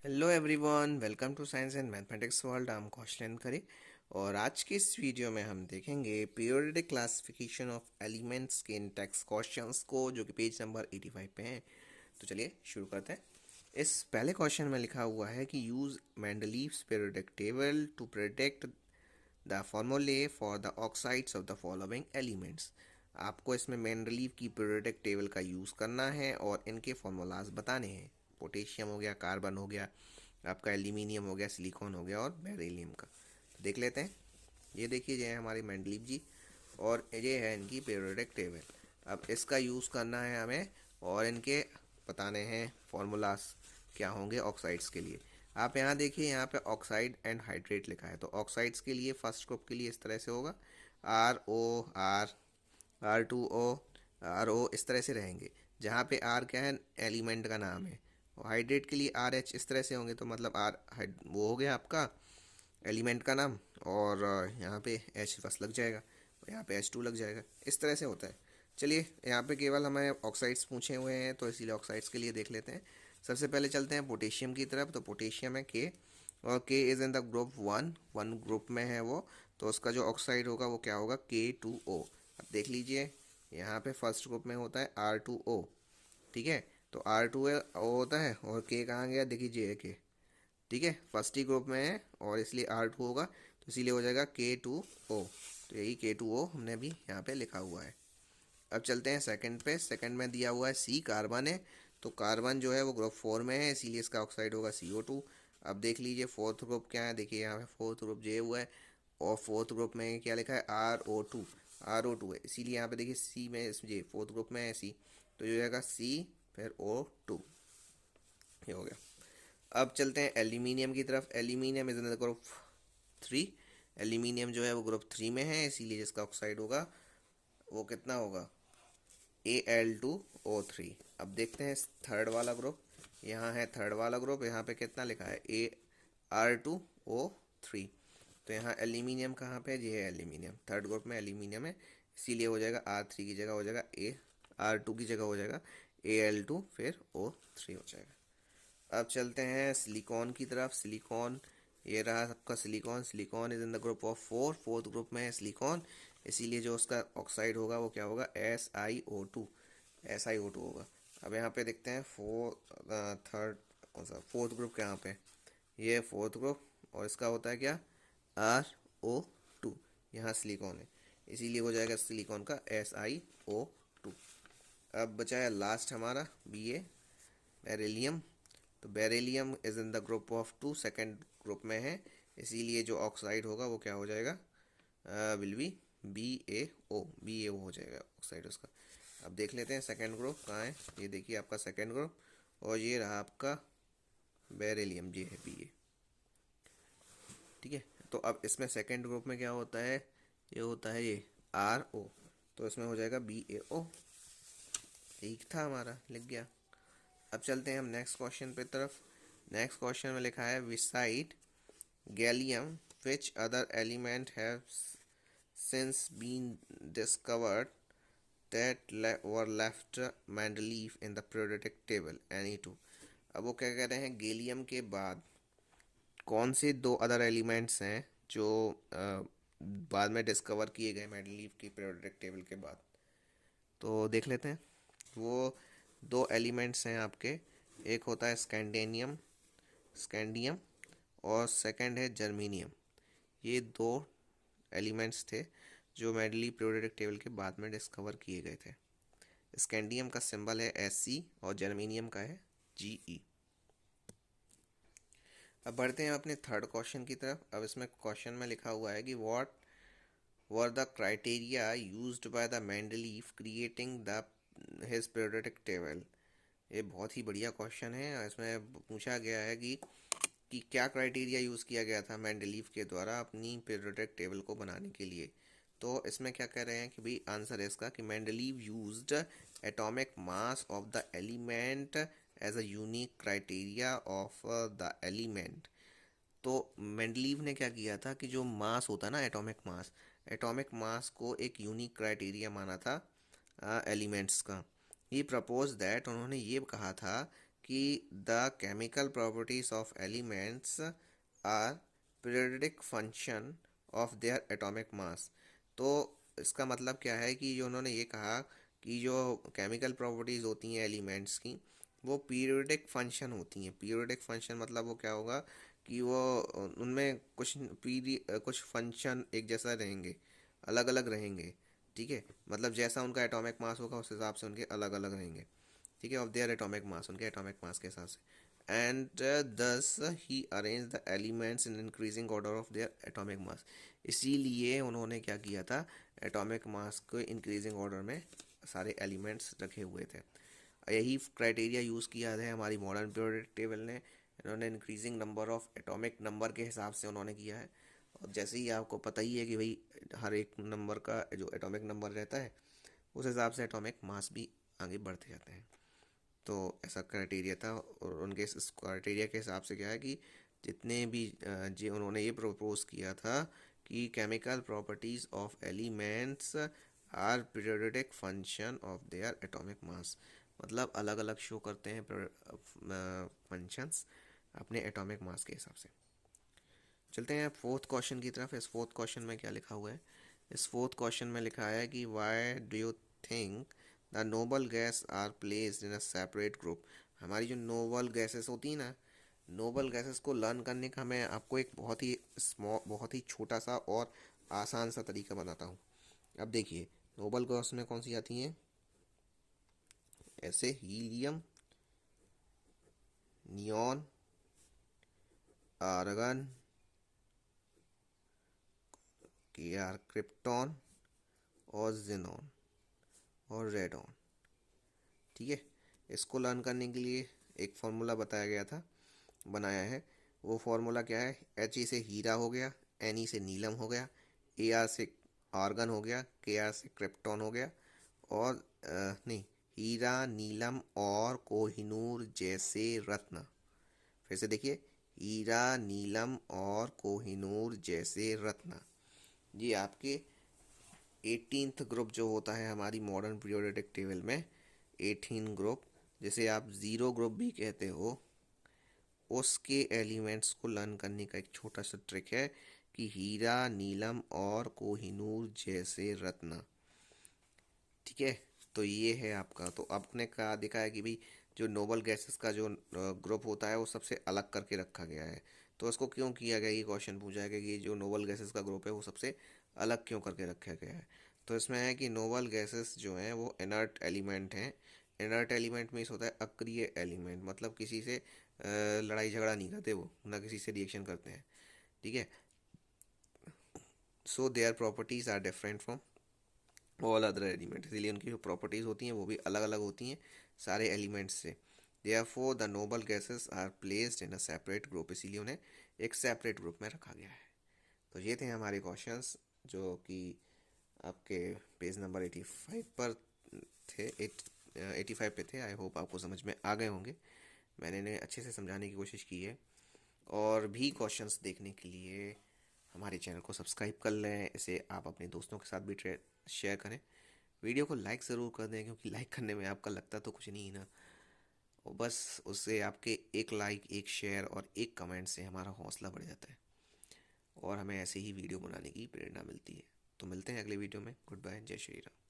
Hello everyone, welcome to science and mathematics world. I am Kaushalendra Khare और आज की इस वीडियो में हम देखेंगे पीरियोडिक क्लासिफिकेशन ऑफ एलिमेंट्स के इन टेक्स्ट क्वेश्चंस को, जो कि पेज नंबर 85 पे हैं। तो चलिए शुरू करते हैं। इस पहले क्वेश्चन में लिखा हुआ है कि use Mendeleev's periodic table to predict the formulae for the oxides of the following elements. आपको इसमें मेंडलीव की पीरियोडिक टेबल का यूज़ करना है और इनके फॉर्मूलाज बताने हैं। पोटेशियम हो गया, कार्बन हो गया, आपका एल्यूमिनियम हो गया, सिलिकॉन हो गया और बेरिलियम का। तो देख लेते हैं। ये देखिए, ये है हमारी मेंडलीव जी और ये है इनकी पीरियोडिक टेबल। अब इसका यूज़ करना है हमें और इनके बताने हैं फॉर्मूलाज क्या होंगे ऑक्साइड्स के लिए। आप यहाँ देखिए, यहाँ पे ऑक्साइड एंड हाइड्रेट लिखा है। तो ऑक्साइड्स के लिए फर्स्ट ग्रुप के लिए इस तरह से होगा, RO, R2O, RO, इस तरह से रहेंगे। जहाँ पे R क्या है, एलिमेंट का नाम है। और हाइड्रेट के लिए RH इस तरह से होंगे। तो मतलब वो हो गया आपका एलिमेंट का नाम, और यहाँ पे H बस लग जाएगा और यहाँ पे H2 लग जाएगा। इस तरह से होता है। चलिए, यहाँ पे केवल हमें ऑक्साइड्स पूछे हुए हैं, तो इसीलिए ऑक्साइड्स के लिए देख लेते हैं। सबसे पहले चलते हैं पोटेशियम की तरफ। तो पोटेशियम है K, और K is in the group one group में है वो। तो उसका जो ऑक्साइड होगा वो क्या होगा, K2O। अब देख लीजिए, यहाँ पे फर्स्ट ग्रुप में होता है R2O। ठीक है, तो R2O होता है और K कहाँ गया, देखिए JK। ठीक है, फर्स्ट ही ग्रुप में है और इसलिए R2 होगा, तो इसीलिए हो जाएगा K2O। तो यही K2O हमने भी यहाँ पे लिखा हुआ है। अब चलते हैं सेकंड पे। सेकंड में दिया हुआ है C, कार्बन है। तो कार्बन जो है वो ग्रुप 4 में है, इसीलिए इसका ऑक्साइड होगा CO2। अब देख लीजिए फोर्थ ग्रुप क्या है, देखिए यहाँ पे फोर्थ ग्रुप J हुआ है और फोर्थ ग्रुप में क्या लिखा है, RO2 है, इसीलिए यहाँ पे देखिए C में, इस J फोर्थ ग्रुप में है C, तो ये हो जाएगा C फिर O2। ये हो गया। अब चलते हैं एल्यूमिनियम की तरफ। Aluminium is in the group 3। Aluminium जो है वो ग्रुप 3 में है, इसीलिए जिसका ऑक्साइड होगा वो कितना होगा, Al2O3। अब देखते हैं थर्ड वाला ग्रुप। यहाँ है थर्ड वाला ग्रुप, यहाँ पे कितना लिखा है, AR2O3। तो यहाँ एल्यूमिनियम कहाँ पे है, ये है एल्यूमिनियम, थर्ड ग्रुप में एल्यूमिनियम है, इसीलिए हो जाएगा R3 की जगह हो जाएगा AR2 की जगह हो जाएगा Al2 फिर O3 हो जाएगा। अब चलते हैं सिलिकॉन की तरफ। सिलिकॉन, ये रहा सबका silicon. Silicon is in the group of 4, fourth group में है सिलिकॉन, इसीलिए जो उसका ऑक्साइड होगा वो क्या होगा, SiO2 होगा। अब यहाँ पे देखते हैं थर्ड, कौन सा फोर्थ ग्रुप कहाँ पे, ये फोर्थ ग्रुप, और इसका होता है क्या, RO2। यहाँ सिलिकॉन है, इसीलिए हो जाएगा सिलिकॉन का SiO2। अब बचा है लास्ट हमारा Ba, बेरिलियम। तो beryllium is in the group of 2, second group में है, इसीलिए जो ऑक्साइड होगा वो क्या हो जाएगा, विल बी BaO हो जाएगा ऑक्साइड उसका। अब देख लेते हैं सेकेंड ग्रुप कहाँ है। ये देखिए आपका सेकेंड ग्रुप, और ये रहा आपका बेरिलियम, ये है Ba। ठीक है, तो अब इसमें सेकेंड ग्रुप में क्या होता है, ये होता है ये RO, तो इसमें हो जाएगा BaO। ठीक था, हमारा लिख गया। अब चलते हैं हम नेक्स्ट क्वेश्चन पे तरफ। नेक्स्ट क्वेश्चन में लिखा है, besides gallium which other element have since been discovered that were left Mendeleev in the periodic table, any two. अब वो क्या कह रहे हैं, गैलियम के बाद कौन से दो अदर एलिमेंट्स हैं जो बाद में डिस्कवर किए गए मेंडलीव की पीरियोडिक टेबल के बाद। तो देख लेते हैं। वो दो एलिमेंट्स हैं आपके, एक होता है स्कैंडियम और सेकंड है जर्मीनियम। ये दो एलिमेंट्स थे जो मेंडलीव पीरियोडिक टेबल के बाद में डिस्कवर किए गए थे। स्कैंडियम का सिंबल है Sc और जर्मीनियम का है Ge। अब बढ़ते हैं अपने थर्ड क्वेश्चन की तरफ। अब इसमें क्वेश्चन में लिखा हुआ है कि what were the criteria used by the Mendeleev creating the his periodic table. ये बहुत ही बढ़िया क्वेश्चन है और इसमें पूछा गया है कि क्या क्राइटेरिया यूज़ किया गया था मेंडलीव के द्वारा अपनी पीरियोडिक टेबल को बनाने के लिए। तो इसमें क्या कह रहे हैं कि भाई आंसर है इसका कि Mendeleev used atomic mass of the element as a unique criteria of the element. तो मेंडलीव ने क्या किया था कि जो मास होता है ना, एटॉमिक मास को एक यूनिक क्राइटेरिया माना था एलिमेंट्स का। ही प्रपोज दैट, उन्होंने ये कहा था कि the chemical properties of elements are periodic function of their atomic mass. तो इसका मतलब क्या है कि जो उन्होंने ये कहा कि जो केमिकल प्रॉपर्टीज़ होती हैं एलिमेंट्स की वो पीरियोडिक फंक्शन होती हैं। पीरियोडिक फंक्शन मतलब वो क्या होगा कि वो उनमें कुछ फंक्शन एक जैसा रहेंगे, अलग अलग रहेंगे। ठीक है, मतलब जैसा उनका एटॉमिक मास होगा उस हिसाब से उनके अलग अलग रहेंगे। ठीक है, ऑफ देयर एटॉमिक मास, उनके एटॉमिक मास के हिसाब से। And thus he arrange the elements in increasing order of their atomic mass. इसीलिए उन्होंने क्या किया था, एटॉमिक मास को इंक्रीजिंग ऑर्डर में सारे एलिमेंट्स रखे हुए थे। यही क्राइटेरिया यूज़ किया है हमारी मॉडर्न पीरियोडिक टेबल ने। इन्होंने increasing number of atomic number के हिसाब से उन्होंने किया है। और जैसे ही आपको पता ही है कि भाई हर एक नंबर का जो एटॉमिक नंबर रहता है उस हिसाब से एटॉमिक मास भी आगे बढ़ते जाते हैं। तो ऐसा क्राइटेरिया था, और उनके इस क्राइटेरिया के हिसाब से क्या है कि जितने भी जी उन्होंने ये प्रपोज किया था कि chemical properties of elements are periodic function of their atomic mass. मतलब अलग अलग शो करते हैं फंक्शंस अपने एटॉमिक मास के हिसाब से। चलते हैं फोर्थ क्वेश्चन की तरफ। इस फोर्थ क्वेश्चन में क्या लिखा हुआ है? इस फोर्थ क्वेश्चन में लिखा है कि why do you think the noble gas are placed in a separate group. हमारी जो नोबल गैसेस होती है ना, नोबल गैसेस को लर्न करने का मैं आपको एक बहुत ही छोटा सा और आसान सा तरीका बताता हूँ। अब देखिए, नोबल गैस में कौन सी आती हैं? ऐसे हीलियम, नियॉन, आर्गन, के आर क्रिप्टॉन और जेनॉन और रेडॉन। ठीक है, इसको लर्न करने के लिए एक फॉर्मूला बताया गया था, बनाया है। वो फार्मूला क्या है? एच ई से हीरा हो गया, एन ई से नीलम हो गया, ए आर से आर्गन हो गया, के आर से क्रिप्टॉन हो गया, और नहीं, हीरा, नीलम और कोहिनूर जैसे रत्न। फिर से देखिए, हीरा, नीलम और कोहिनूर जैसे रत्न। ये आपके 18th ग्रुप जो होता है हमारी मॉडर्न पीरियोडिक टेबल में, 18 ग्रुप, जिसे आप ज़ीरो ग्रुप भी कहते हो, उसके एलिमेंट्स को लर्न करने का एक छोटा सा ट्रिक है कि हीरा, नीलम और कोहिनूर जैसे रत्न। ठीक है, तो ये है आपका। तो आपने कहा देखा है कि भाई जो नोबल गैसेस का जो ग्रुप होता है वो सबसे अलग करके रखा गया है। तो इसको क्यों किया गया, ये क्वेश्चन पूछा गया कि जो नोबल गैसेस का ग्रुप है वो सबसे अलग क्यों करके रखा गया है। तो इसमें है कि नोबल गैसेस जो हैं वो इनर्ट एलिमेंट हैं। इनर्ट एलिमेंट मीन्स होता है अक्रिय एलिमेंट, मतलब किसी से लड़ाई झगड़ा नहीं करते, वो ना किसी से रिएक्शन करते हैं। ठीक है, so their properties are different from all other element. इसीलिए उनकी जो प्रॉपर्टीज़ होती हैं वो भी अलग अलग होती हैं सारे एलिमेंट्स से। Therefore the noble gases are placed in a separate group. इसीलिए उन्हें एक सेपरेट ग्रुप में रखा गया है। तो ये थे हमारे क्वेश्चंस जो कि आपके पेज नंबर 85 पर थे, 85 पे थे। आई होप आपको समझ में आ गए होंगे। मैंने इन्हें अच्छे से समझाने की कोशिश की है। और भी क्वेश्चंस देखने के लिए हमारे चैनल को सब्सक्राइब कर लें। इसे आप अपने दोस्तों के साथ भी शेयर करें। वीडियो को लाइक ज़रूर कर दें, क्योंकि लाइक करने में आपका लगता तो कुछ नहीं ना, और बस उससे आपके एक लाइक, एक शेयर और एक कमेंट से हमारा हौसला बढ़ जाता है और हमें ऐसे ही वीडियो बनाने की प्रेरणा मिलती है। तो मिलते हैं अगले वीडियो में। गुड बाय, जय श्री राम।